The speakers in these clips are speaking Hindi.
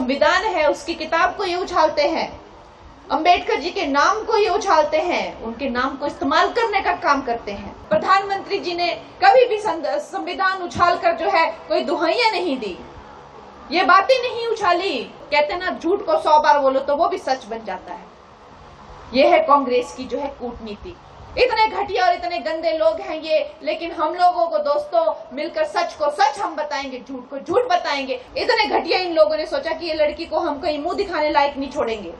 संविधान है उसकी किताब को ये उछालते हैं, अंबेडकर जी के नाम को ये उछालते हैं, उनके नाम को इस्तेमाल करने का काम करते हैं। प्रधानमंत्री जी ने कभी भी संविधान उछाल कर जो है कोई दुहाइयां नहीं दी, ये बातें नहीं उछाली। कहते ना झूठ को 100 बार बोलो तो वो भी सच बन जाता है। ये है कांग्रेस की जो है कूटनीति। इतने घटिया और इतने गंदे लोग हैं ये, लेकिन हम लोगों को दोस्तों मिलकर सच को सच हम बताएंगे, झूठ को झूठ बताएंगे। इतने घटिया इन लोगों ने सोचा कि ये लड़की को हम कहीं मुंह दिखाने लायक नहीं छोड़ेंगे,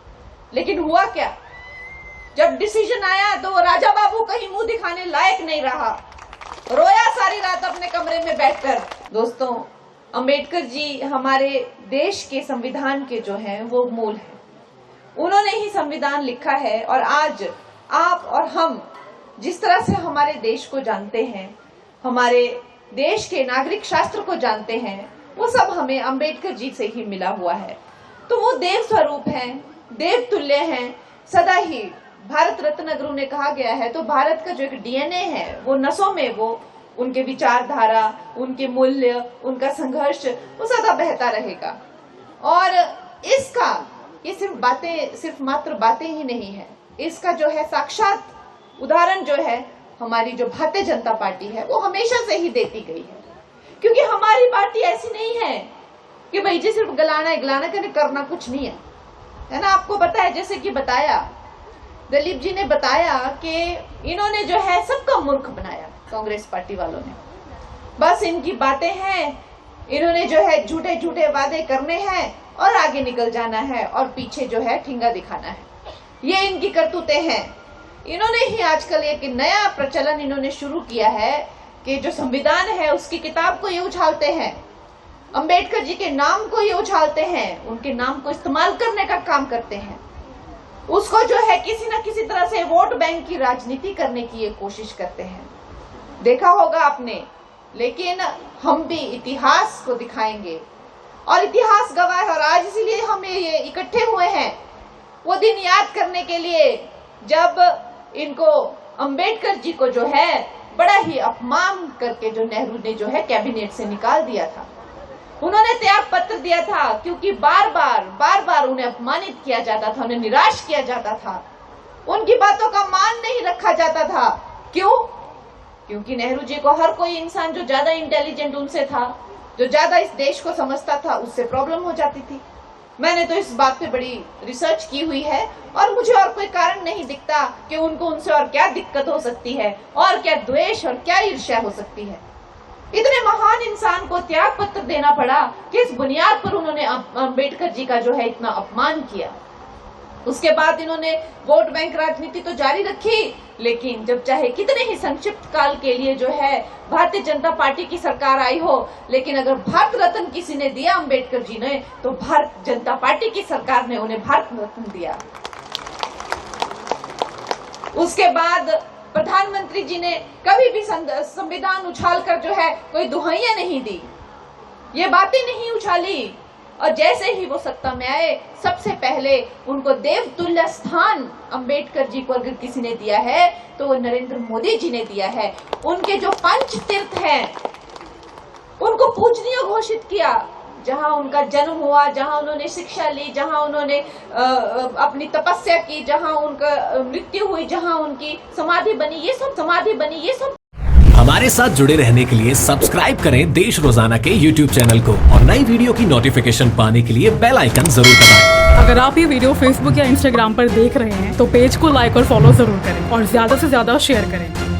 लेकिन हुआ क्या? जब डिसीजन आया तो वो राजा बाबू कहीं मुंह दिखाने लायक नहीं रहा, रोया सारी रात अपने कमरे में बैठकर। दोस्तों, अंबेडकर जी हमारे देश के संविधान के जो हैं वो मूल हैं। उन्होंने ही संविधान लिखा है और आज आप और हम जिस तरह से हमारे देश को जानते हैं, हमारे देश के नागरिक शास्त्र को जानते हैं, वो सब हमें अंबेडकर जी से ही मिला हुआ है। तो वो देव स्वरूप हैं, देव तुल्य हैं, सदा ही भारत रत्न अगर उन्हें कहा गया है तो भारत का जो एक डीएनए है वो नसों में, वो उनके विचारधारा, उनके मूल्य, उनका संघर्ष वो सदा बहता रहेगा। और इसका ये सिर्फ मात्र बातें ही नहीं है, इसका जो है साक्षात उदाहरण जो है हमारी जो भारतीय जनता पार्टी है वो हमेशा से ही देती गई है। क्योंकि हमारी पार्टी ऐसी नहीं है कि भाई जी सिर्फ गलाना करना कुछ नहीं है ना। आपको पता है, जैसे कि बताया दिलीप जी ने बताया कि इन्होंने जो है सबका मूर्ख बनाया कांग्रेस पार्टी वालों ने। बस इनकी बातें हैं, इन्होंने जो है झूठे झूठे वादे करने हैं और आगे निकल जाना है और पीछे जो है ठिंगा दिखाना है। ये इनकी करतूतें हैं। इन्होंने ही आजकल एक नया प्रचलन इन्होंने शुरू किया है कि जो संविधान है उसकी किताब को ये उछालते हैं, अंबेडकर जी के नाम को ये उछालते हैं, उनके नाम को इस्तेमाल करने का काम करते हैं। उसको जो है किसी न किसी तरह से वोट बैंक की राजनीति करने की ये कोशिश करते हैं। देखा होगा आपने, लेकिन हम भी इतिहास को दिखाएंगे और इतिहास गवाह है। और आज इसीलिए हम ये इकट्ठे हुए हैं वो दिन याद करने के लिए जब इनको अंबेडकर जी को जो है बड़ा ही अपमान करके जो नेहरू ने जो है कैबिनेट से निकाल दिया था। उन्होंने त्याग पत्र दिया था क्योंकि बार बार उन्हें अपमानित किया जाता था, उन्हें निराश किया जाता था, उनकी बातों का मान नहीं रखा जाता था। क्यों? क्योंकि नेहरू जी को हर कोई इंसान जो ज्यादा इंटेलिजेंट उनसे था, जो ज्यादा इस देश को समझता था, उससे प्रॉब्लम हो जाती थी। मैंने तो इस बात पे बड़ी रिसर्च की हुई है और मुझे और कोई कारण नहीं दिखता कि उनको उनसे और क्या दिक्कत हो सकती है और क्या द्वेष और क्या ईर्ष्या हो सकती है। इतने महान इंसान को त्याग पत्र देना पड़ा कि इस बुनियाद पर उन्होंने अंबेडकर जी का जो है इतना अपमान किया। उसके बाद इन्होंने वोट बैंक राजनीति तो जारी रखी, लेकिन जब चाहे कितने ही संक्षिप्त काल के लिए जो है भारतीय जनता पार्टी की सरकार आई हो, लेकिन अगर भारत रत्न किसी ने दिया अंबेडकर जी ने तो भारत जनता पार्टी की सरकार ने उन्हें भारत रत्न दिया। उसके बाद प्रधानमंत्री जी ने कभी भी संविधान उछाल कर जो है कोई दुहाइयां नहीं दी, ये बातें नहीं उछाली। और जैसे ही वो सत्ता में आए, सबसे पहले उनको देवतुल्य स्थान अंबेडकर जी को अगर किसी ने दिया है तो वो नरेंद्र मोदी जी ने दिया है। उनके जो पंच तीर्थ हैं उनको पूजनीय घोषित किया। जहां उनका जन्म हुआ, जहां उन्होंने शिक्षा ली, जहां उन्होंने अपनी तपस्या की, जहां उनका मृत्यु हुई, जहां उनकी समाधि बनी, ये सब हमारे साथ जुड़े रहने के लिए सब्सक्राइब करें देश रोजाना के YouTube चैनल को और नई वीडियो की नोटिफिकेशन पाने के लिए बेल आइकन जरूर दबाएं। अगर आप ये वीडियो Facebook या Instagram पर देख रहे हैं तो पेज को लाइक और फॉलो जरूर करें और ज्यादा से ज्यादा शेयर करें।